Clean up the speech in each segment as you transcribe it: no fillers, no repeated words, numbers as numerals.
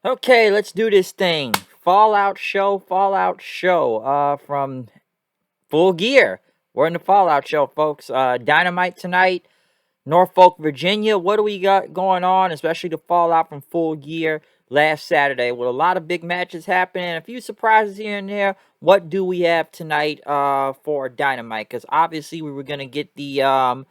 Okay, let's do this thing. Fallout Show. From Full Gear. We're in the Fallout Show, folks. Dynamite tonight, Norfolk, Virginia. What do we got going on? Especially the Fallout from Full Gear last Saturday, with a lot of big matches happening, a few surprises here and there. What do we have tonight? For Dynamite? Because obviously we were gonna get the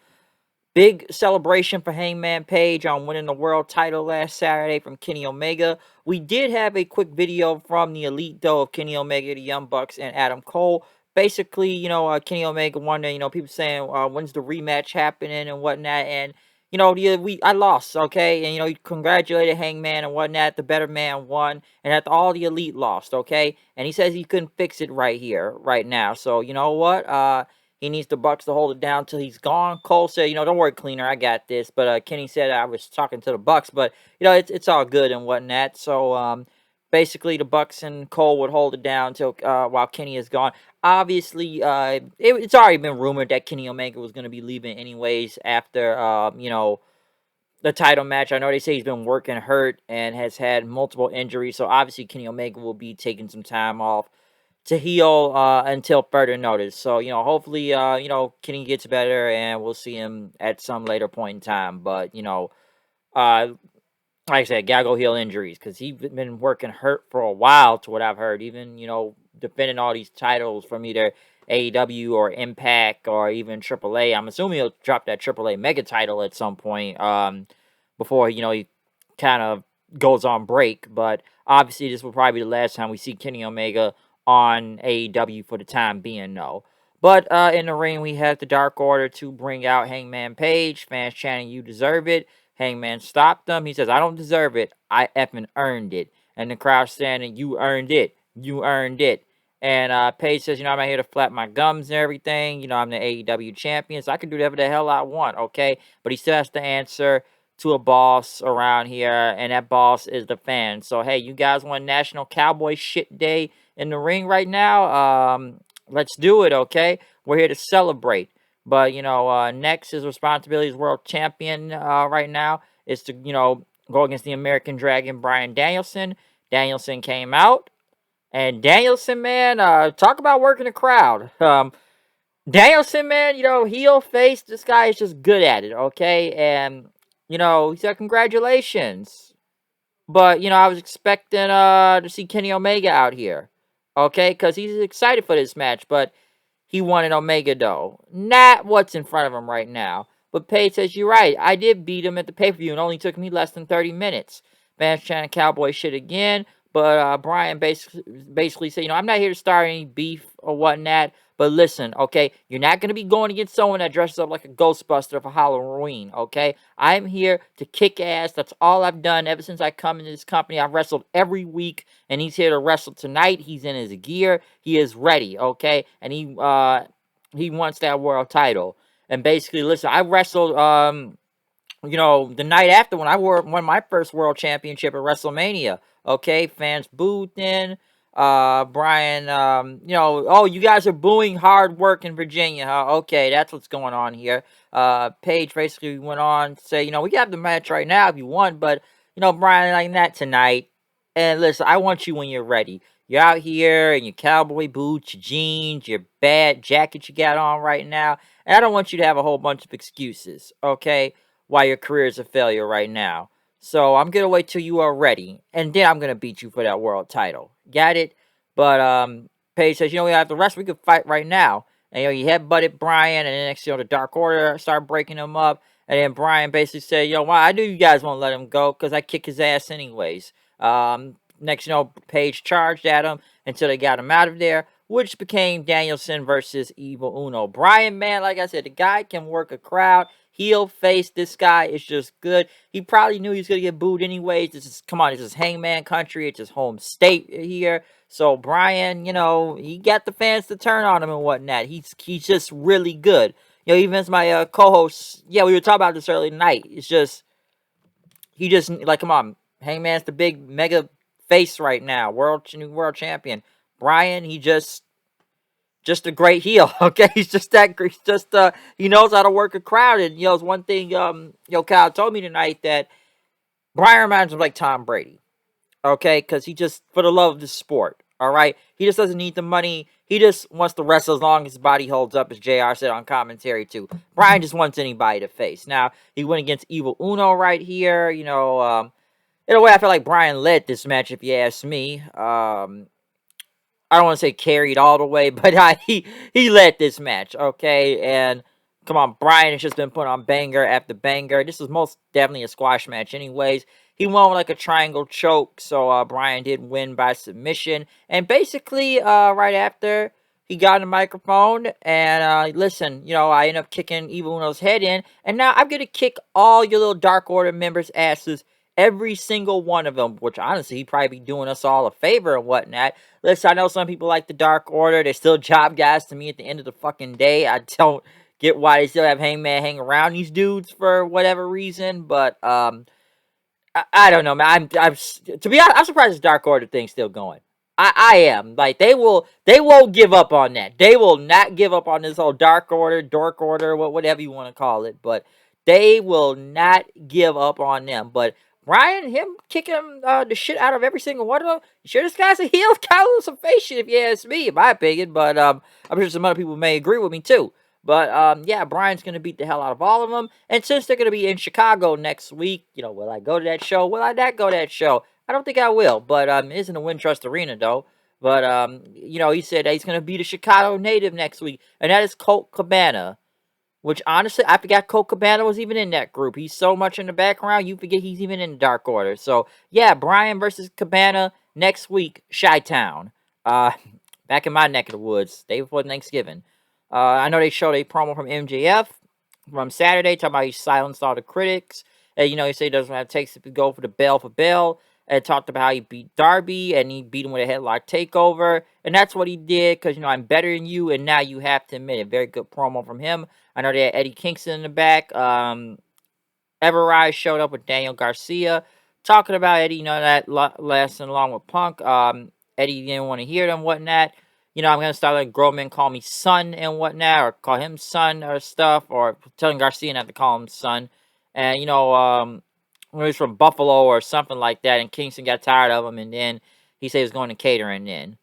big celebration for Hangman Page on winning the world title last Saturday from Kenny Omega. We did have a quick video from the Elite Doe of Kenny Omega, the Young Bucks, and Adam Cole. Basically, Kenny Omega wondering, people saying, when's the rematch happening and whatnot. And, I lost, okay? And, he congratulated Hangman and whatnot. The better man won. And that all the Elite lost, okay? And he says he couldn't fix it right here, right now. So, you know what? He needs the Bucks to hold it down till he's gone. Cole said, don't worry, Cleaner, I got this. But Kenny said I was talking to the Bucks, but it's all good and whatnot. So basically, the Bucks and Cole would hold it down till while Kenny is gone. Obviously, it's already been rumored that Kenny Omega was going to be leaving anyways after the title match. I know they say he's been working hurt and has had multiple injuries, so obviously Kenny Omega will be taking some time off to heal until further notice. So, hopefully, Kenny gets better and we'll see him at some later point in time. But, like I said, gotta go heal injuries because he's been working hurt for a while, to what I've heard. Even, defending all these titles from either AEW or Impact or even AAA. I'm assuming he'll drop that AAA mega title at some point before, he kind of goes on break. But obviously, this will probably be the last time we see Kenny Omega on AEW for the time being, no. But in the ring, we have the Dark Order to bring out Hangman Page. Fans chanting, "You deserve it." Hangman stopped them. He says, "I don't deserve it. I effing earned it." And the crowd standing, "You earned it. You earned it." And Page says, "I'm not here to flap my gums and everything. I'm the AEW champion, so I can do whatever the hell I want, okay?" But he still has to answer to a boss around here, and that boss is the fans. So, hey, you guys want National Cowboy Shit Day in the ring right now? Let's do it, okay? We're here to celebrate. But, next, his responsibility as world champion right now is to, go against the American Dragon, Bryan Danielson. Danielson came out. And Danielson, man, talk about working the crowd. Danielson, man, heel face, this guy is just good at it, okay? And, he said, "Congratulations." But, I was expecting to see Kenny Omega out here, okay? Because he's excited for this match, but he wanted Omega, though. Not what's in front of him right now. But Paige says, "You're right. I did beat him at the pay-per-view. It only took me less than 30 minutes." Fans chanting cowboy shit again. But Brian basically said, "I'm not here to start any beef or whatnot. But listen, okay, you're not going to be going against someone that dresses up like a Ghostbuster for Halloween, okay? I'm here to kick ass. That's all I've done ever since I come into this company. I've wrestled every week, and he's here to wrestle tonight. He's in his gear. He is ready, okay? And he wants that world title." And basically, listen, I wrestled the night after when I won my first world championship at WrestleMania. Okay, fans booed then. Brian, oh, you guys are booing hard work in Virginia, huh? Okay, that's what's going on here. Paige basically went on to say, we have the match right now if you want, but, Brian, like that tonight. And listen, I want you when you're ready. You're out here in your cowboy boots, your jeans, your bad jacket you got on right now. And I don't want you to have a whole bunch of excuses, okay? Why your career is a failure right now. So I'm gonna wait till you are ready, and then I'm gonna beat you for that world title. Got it? But Paige says, we have the rest. We could fight right now. And he headbutted Brian, and then next, the Dark Order started breaking him up. And then Brian basically said, "Why I knew you guys won't let him go because I kick his ass anyways." Next, Paige charged at him until they got him out of there, which became Danielson versus Evil Uno. Brian, man, like I said, the guy can work a crowd. Heel face, this guy is just good. He probably knew he was gonna get booed anyways. This is Hangman country. It's his home state here. So Brian, he got the fans to turn on him and whatnot. He's just really good. Even as my co-host, we were talking about this earlier tonight. It's just he just like, come on, Hangman's the big mega face right now, new world champion. Brian, he just a great heel, okay? He's just that great. He knows how to work a crowd. And, it's one thing, Kyle told me tonight that Brian reminds him like Tom Brady. Okay, because he just, for the love of the sport, all right? He just doesn't need the money. He just wants to wrestle as long as his body holds up, as JR said on commentary, too. Brian just wants anybody to face. Now, he went against Evil Uno right here. In a way, I feel like Brian led this match, if you ask me. I don't want to say carried all the way, but he led this match, okay? And come on, Brian has just been put on banger after banger. This is most definitely a squash match, anyways. He won with like a triangle choke, so Brian did win by submission. And basically, right after he got on the microphone and listen, I ended up kicking Evil Uno's head in, and now I'm gonna kick all your little Dark Order members' asses. Every single one of them, which honestly, he'd probably be doing us all a favor and whatnot. Listen, I know some people like the Dark Order. They're still job guys to me at the end of the fucking day. I don't get why they still have Hangman hang around these dudes for whatever reason, but I don't know, man. I'm to be honest, I'm surprised this Dark Order thing's still going. I am. Like they won't give up on that. They will not give up on this whole Dark Order, Dork Order, whatever you want to call it, but they will not give up on them. But Brian, him kicking the shit out of every single one of them. Sure, this guy's a heel, kind of some face shit, if you ask me, in my opinion. But I'm sure some other people may agree with me too. But yeah, Brian's gonna beat the hell out of all of them. And since they're gonna be in Chicago next week, will I go to that show? Will I not go to that show? I don't think I will. But it isn't a Wintrust Arena though. But he said that he's gonna beat a Chicago native next week, and that is Colt Cabana. Which honestly, I forgot Colt Cabana was even in that group. He's so much in the background, you forget he's even in the Dark Order. So yeah, Brian versus Cabana next week, Chi-Town. Uh, back in my neck of the woods, day before Thanksgiving. I know they showed a promo from MJF from Saturday, talking about he silenced all the critics. And, he said he doesn't have takes to go for the bell for Bell. And talked about how he beat Darby, and he beat him with a headlock takeover. And that's what he did, because, I'm better than you, and now you have to admit it. Very good promo from him. I know they had Eddie Kingston in the back. Everrise showed up with Daniel Garcia. Talking about Eddie, that lasting along with Punk. Eddie didn't want to hear them, whatnot. I'm going to start letting grown men call me son and whatnot, or call him son or stuff, or telling Garcia not to call him son. And, when he was from Buffalo or something like that, and Kingston got tired of him, and then he said he was going to catering then.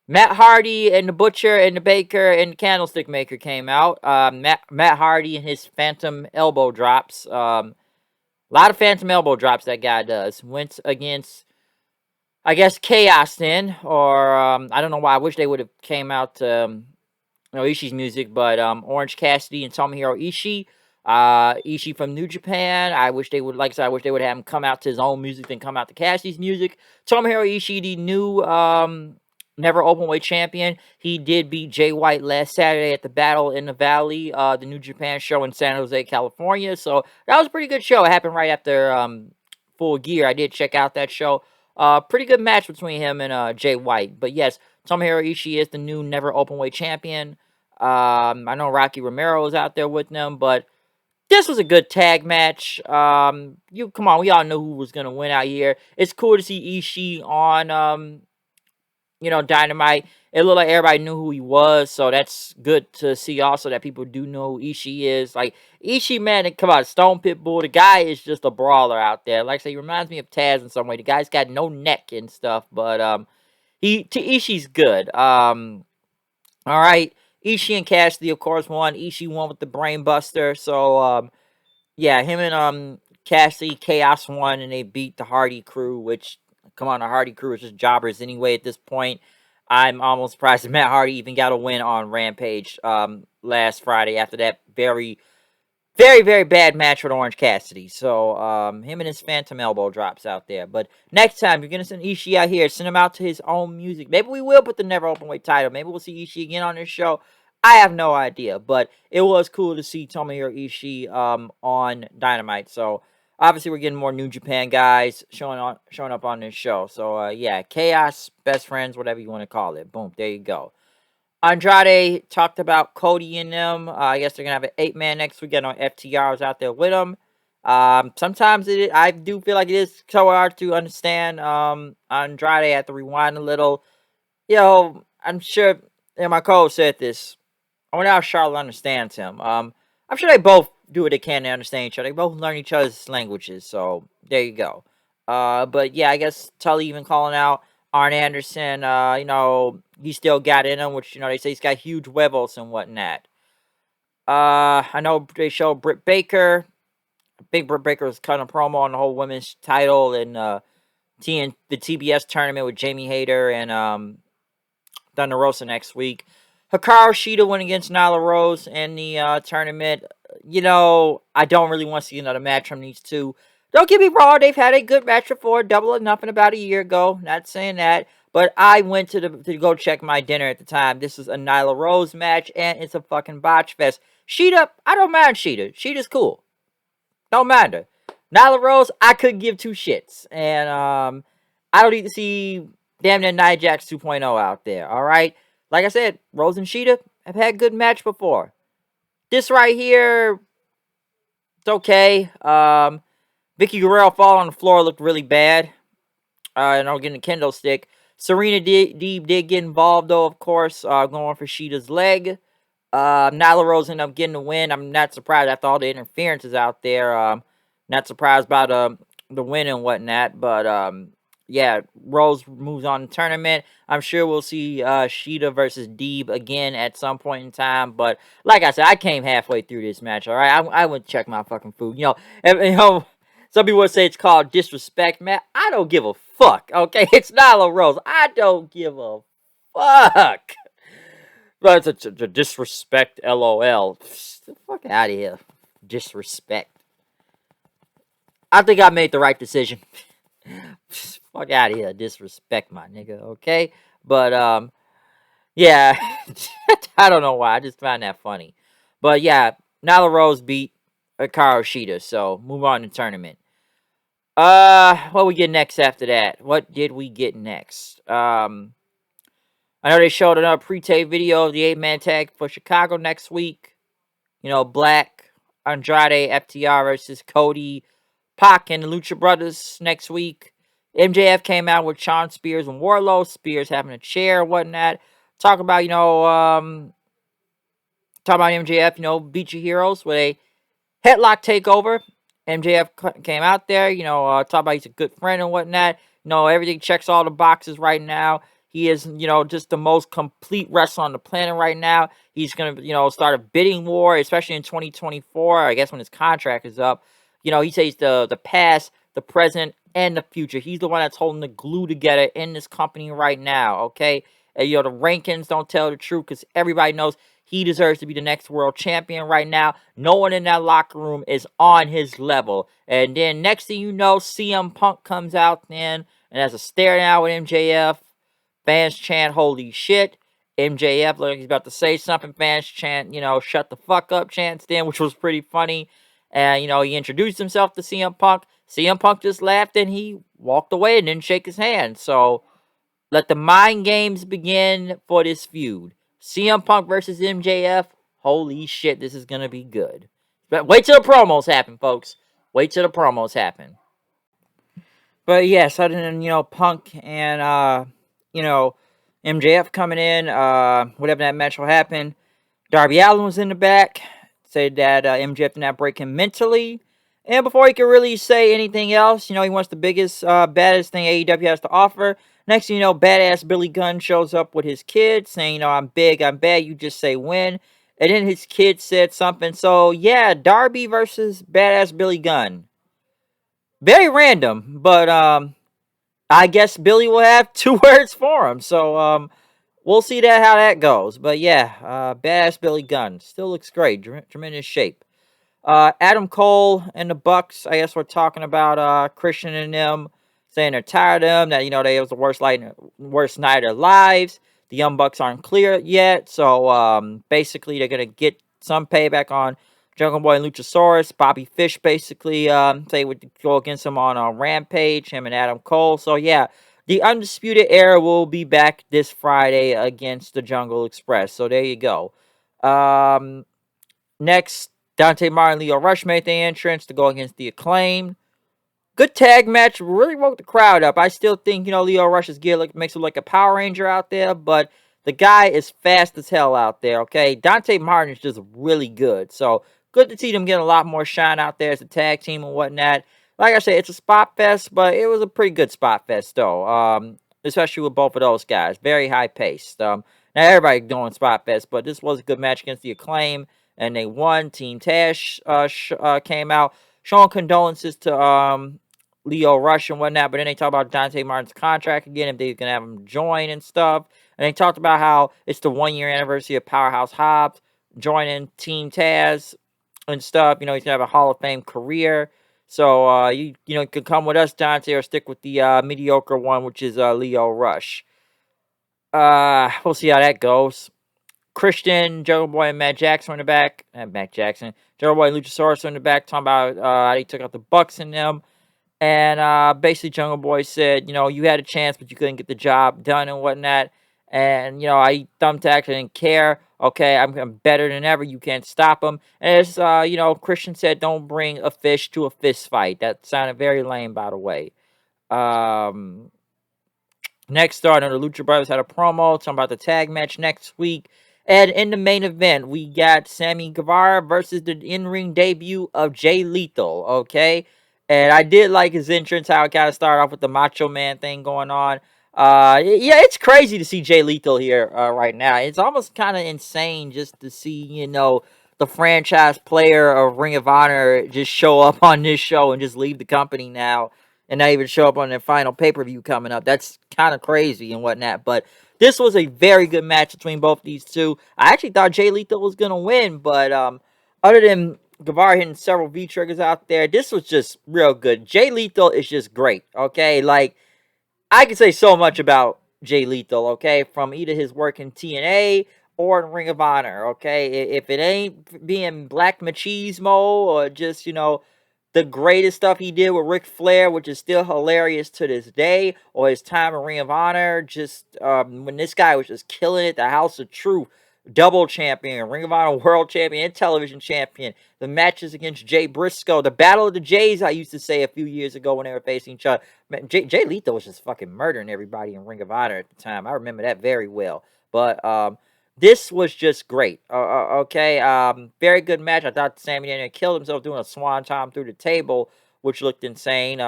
Matt Hardy and the Butcher and the Baker and the Candlestick Maker came out. Matt Hardy and his Phantom elbow drops. A lot of Phantom elbow drops that guy does. Went against, I guess, Chaos then, or I don't know why. I wish they would have came out to Ishii's music, but Orange Cassidy and Tomohiro Ishii. Ishii from New Japan. I wish they would, like I said, I wish they would have him come out to his own music than come out to Cassidy's music. Tomohiro Ishii, the new never openweight champion. He did beat Jay White last Saturday at the Battle in the Valley, the New Japan show in San Jose, California. So that was a pretty good show. It happened right after Full Gear. I did check out that show. Pretty good match between him and Jay White. But yes, Tomohiro Ishii is the new never openweight champion. I know Rocky Romero is out there with them, but this was a good tag match. Come on, we all know who was gonna win out here. It's cool to see Ishii on Dynamite. It looked like everybody knew who he was, so that's good to see also that people do know who Ishii is. Like, Ishii, man, come on, Stone Pitbull, the guy is just a brawler out there. Like I say, he reminds me of Taz in some way. The guy's got no neck and stuff, but Ishii's good. All right, Ishii and Cassidy, of course, won. Ishii won with the Brain Buster, so yeah, him and Cassidy, Chaos won, and they beat the Hardy Crew, which, come on, the Hardy Crew is just jobbers anyway at this point. I'm almost surprised that Matt Hardy even got a win on Rampage last Friday after that very, very, very bad match with Orange Cassidy. So, him and his Phantom elbow drops out there. But next time, you're going to send Ishii out here, send him out to his own music. Maybe we will put the Never Openweight title. Maybe we'll see Ishii again on this show. I have no idea, but it was cool to see Tomohiro Ishii on Dynamite. So obviously we're getting more New Japan guys showing up on this show. So yeah, Chaos, Best Friends, whatever you want to call it. Boom, there you go. Andrade talked about Cody and them. I guess they're gonna have an 8-man next week. I know FTR was out there with them. Sometimes I do feel like it is so hard to understand. Andrade, I have to rewind a little. I'm sure. My co said this. I wonder how Charlotte understands him. I'm sure they both do what they can to understand each other. They both learn each other's languages. So there you go. But yeah, I guess Tully even calling out Arn Anderson. He still got in him, which they say he's got huge huevos and whatnot. I know they show Britt Baker. I think Britt Baker was cutting a promo on the whole women's title and the TBS tournament with Jamie Hayter and Thunder Rosa next week. Hikaru Shida went against Nyla Rose in the tournament. I don't really want to see another match from these two. Don't get me wrong, they've had a good match before, Double or Nothing about a year ago. Not saying that, but I went to go check my dinner at the time. This is a Nyla Rose match, and it's a fucking botch fest. Shida, I don't mind Shida. Shida's cool. Don't mind her. Nyla Rose, I couldn't give two shits. And I don't need to see damn near Nia Jax 2.0 out there, alright? Like I said, Rose and Shida have had good match before. This right here, it's okay. Vicky Guerrero falling on the floor looked really bad. And I'm getting a kendo stick. Serena Deeb did get involved, though, of course, going for Shida's leg. Nyla Rose ended up getting the win. I'm not surprised after all the interferences out there. Not surprised by the win and whatnot. But, yeah, Rose moves on the tournament. I'm sure we'll see Shida versus Deeb again at some point in time. But, like I said, I came halfway through this match, all right? I went to check my fucking food. Some people would say it's called disrespect, man. I don't give a fuck, okay? It's Nyla Rose. I don't give a fuck. But it's a disrespect, LOL. Fuck out of here. Disrespect. I think I made the right decision. Fuck out of here. Disrespect, my nigga, okay? But, yeah. I don't know why. I just find that funny. But, yeah. Nyla Rose beat Hikaru Shida. So, move on to the tournament. What we get next after that? What did we get next? I know they showed another pre-tape video of the 8-man tag for Chicago next week. Black, Andrade, FTR versus Cody, Pac, and the Lucha Brothers next week. MJF came out with Shawn Spears and Wardlow. Spears having a chair and whatnot. Talk about MJF, beat your heroes with a headlock takeover. MJF came out there, talk about he's a good friend and whatnot. Everything checks all the boxes right now. He is, just the most complete wrestler on the planet right now. He's going to, start a bidding war, especially in 2024, I guess when his contract is up. He says the past, the present, and the future. He's the one that's holding the glue together in this company right now, okay? And, the rankings don't tell the truth because everybody knows he deserves to be the next world champion right now. No one in that locker room is on his level. And then next thing you know, CM Punk comes out then and has a stare down with MJF. Fans chant, holy shit. MJF look like he's about to say something. Fans chant, shut the fuck up chants then, which was pretty funny. And, he introduced himself to CM Punk. CM Punk just laughed and he walked away and didn't shake his hand. So, let the mind games begin for this feud. CM Punk versus MJF. Holy shit, this is going to be good. But wait till the promos happen, folks. Wait till the promos happen. But yes, other than, Punk and, MJF coming in, whatever that match will happen. Darby Allin was in the back. Said that MJF did not break him mentally. And before he could really say anything else, he wants the biggest, baddest thing AEW has to offer. Next thing you know, badass Billy Gunn shows up with his kid saying, I'm big, I'm bad, you just say when. And then his kid said something. So, yeah, Darby versus badass Billy Gunn. Very random, but I guess Billy will have 2 words for him. So, we'll see how that goes. But, yeah, badass Billy Gunn. Still looks great. Tremendous shape. Adam Cole and the Bucks, I guess we're talking about Christian and them. Saying they're tired of them, that, they was the worst night of their lives. The Young Bucks aren't clear yet, so basically they're going to get some payback on Jungle Boy and Luchasaurus. Bobby Fish basically say would go against him on Rampage, him and Adam Cole. So yeah, the Undisputed Era will be back this Friday against the Jungle Express. So there you go. Next, Dante Martin and Leo Rush made their entrance to go against the Acclaimed. Good tag match, really woke the crowd up. I still think, Leo Rush's gear makes him like a Power Ranger out there, but the guy is fast as hell out there, okay? Dante Martin is just really good. So, good to see them getting a lot more shine out there as a tag team and whatnot. like I said, it's a spot fest, but it was a pretty good spot fest though. Especially with both of those guys, very high paced. Now everybody doing spot fest, but this was a good match against the Acclaim, and they won. Team Tash came out showing condolences to Leo Rush and whatnot, but then they talk about Dante Martin's contract again, if they can have him join and stuff. And they talked about how it's the 1 year anniversary of Powerhouse Hobbs joining Team Taz and stuff. You know, he's gonna have a Hall of Fame career. So you can come with us, Dante, or stick with the mediocre one, which is Leo Rush. We'll see how that goes. Christian, Jungle Boy, and Matt Jackson in the back. Matt Jackson, Jungle Boy, and Luchasaurus in the back, talking about how he took out the Bucks in them. And basically, Jungle Boy said, you had a chance, but you couldn't get the job done and whatnot. And, I thumbtacked, I didn't care. Okay, I'm better than ever. You can't stop him. And it's, Christian said, don't bring a fish to a fist fight. That sounded very lame, by the way. Next up, the Lucha Brothers had a promo talking about the tag match next week. And in the main event, we got Sammy Guevara versus the in-ring debut of Jay Lethal, okay? And I did like his entrance, how it kind of started off with the Macho Man thing going on. Yeah, it's crazy to see Jay Lethal here right now. It's almost kind of insane just to see, the franchise player of Ring of Honor just show up on this show and just leave the company now and not even show up on their final pay-per-view coming up. That's kind of crazy and whatnot. But this was a very good match between both these two. I actually thought Jay Lethal was going to win, but other than Guevara hitting several V-triggers out there, this was just real good. Jay Lethal is just great, okay? Like, I can say so much about Jay Lethal, okay? From either his work in TNA or in Ring of Honor, okay? If it ain't being Black Machismo or just, the greatest stuff he did with Ric Flair, which is still hilarious to this day, or his time in Ring of Honor, just when this guy was just killing it, the House of Truth, double champion, Ring of Honor world champion, and television champion, the matches against Jay Briscoe, the Battle of the Jays, I used to say a few years ago when they were facing each other. Man, Jay Lethal was just fucking murdering everybody in Ring of Honor at the time. I remember that very well. But this was just great. Okay, very good match. I thought Sami Zayn killed himself doing a swan time through the table, which looked insane.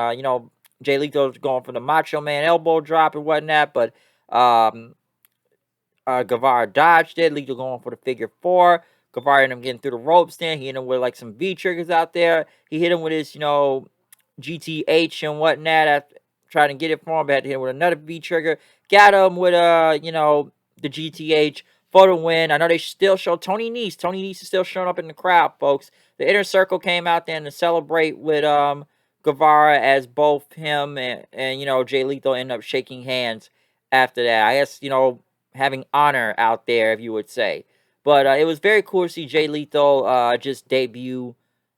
Jay Lethal was going for the Macho Man elbow drop and whatnot, but Guevara dodged it. Lethal going for the figure four. Guevara ended up getting through the ropes then. He hit him with like some V triggers out there. He hit him with his, GTH and whatnot. After trying to get it for him, but had to hit him with another V trigger. Got him with the GTH for the win. I know they still show Tony Nese. Tony Nese is still showing up in the crowd, folks. The Inner Circle came out there to celebrate with Guevara as both him and Jay Lethal ended up shaking hands after that. I guess, having honor out there, if you would say. But it was very cool to see Jay Lethal just debut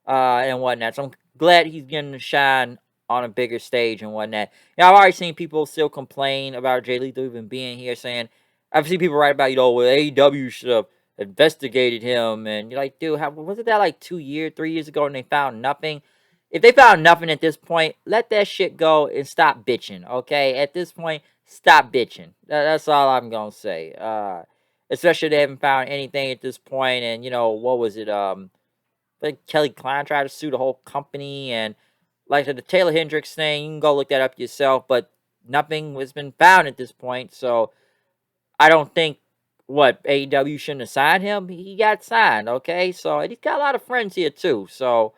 and whatnot. So I'm glad he's getting to shine on a bigger stage and whatnot. I've already seen people still complain about Jay Lethal even being here, saying, I've seen people write about, well, AEW should have investigated him. And you're like, dude, wasn't that like 2 years, 3 years ago and they found nothing? If they found nothing at this point, let that shit go and stop bitching, okay? At this point, stop bitching. That's all I'm going to say. Especially if they haven't found anything at this point. And, what was it? Like Kelly Klein tried to sue the whole company. And like the Taylor Hendricks thing, you can go look that up yourself. But nothing has been found at this point. So I don't think, AEW shouldn't have signed him. He got signed, okay? So, and he's got a lot of friends here, too. So,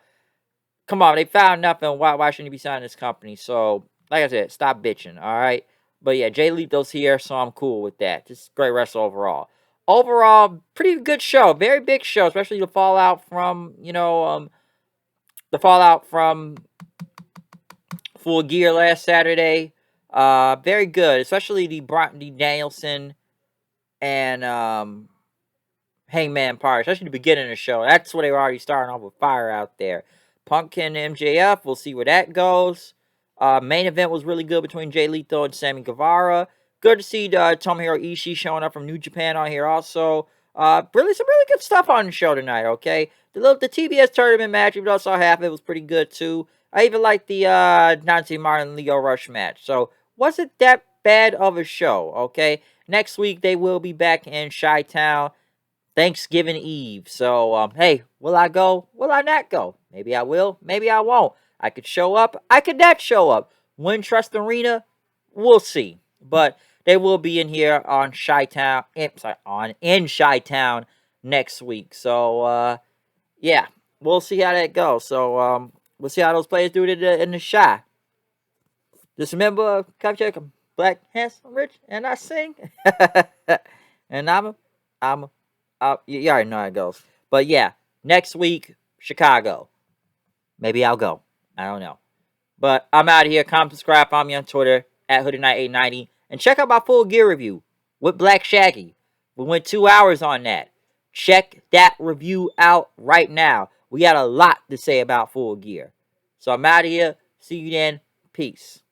come on, they found nothing. Why shouldn't he be signing this company? So, like I said, stop bitching, all right? But yeah, Jay Lethal's here, so I'm cool with that. Just great wrestler overall. Overall, pretty good show. Very big show, especially the fallout from, Full Gear last Saturday. Very good, especially the Danielson and Hangman part, especially the beginning of the show. That's where they were already starting off with fire out there. Pumpkin MJF, we'll see where that goes. Main event was really good between Jay Lethal and Sammy Guevara. Good to see Tomohiro Ishii showing up from New Japan on here also. Some really good stuff on the show tonight, okay? The TBS Tournament Match, even though I saw half of it, was pretty good too. I even liked the Dante Martin Leo Rush match. So, wasn't that bad of a show, okay? Next week, they will be back in Chi-Town. Thanksgiving Eve. So, hey, will I go? Will I not go? Maybe I will. Maybe I won't. I could show up. I could not show up. Wintrust Arena, we'll see. But they will be in here on Chi-Town. In Chi-Town next week. So yeah, we'll see how that goes. So we'll see how those players do it in the Chi. Just remember, come check them. Black, handsome, rich, and I sing. And you already know how it goes. But yeah, next week, Chicago. Maybe I'll go. I don't know. But I'm out of here. Comment, subscribe, follow me on Twitter at HoodieKnight890. And check out my full gear review with Black Shaggy. We went 2 hours on that. Check that review out right now. We got a lot to say about full gear. So I'm out of here. See you then. Peace.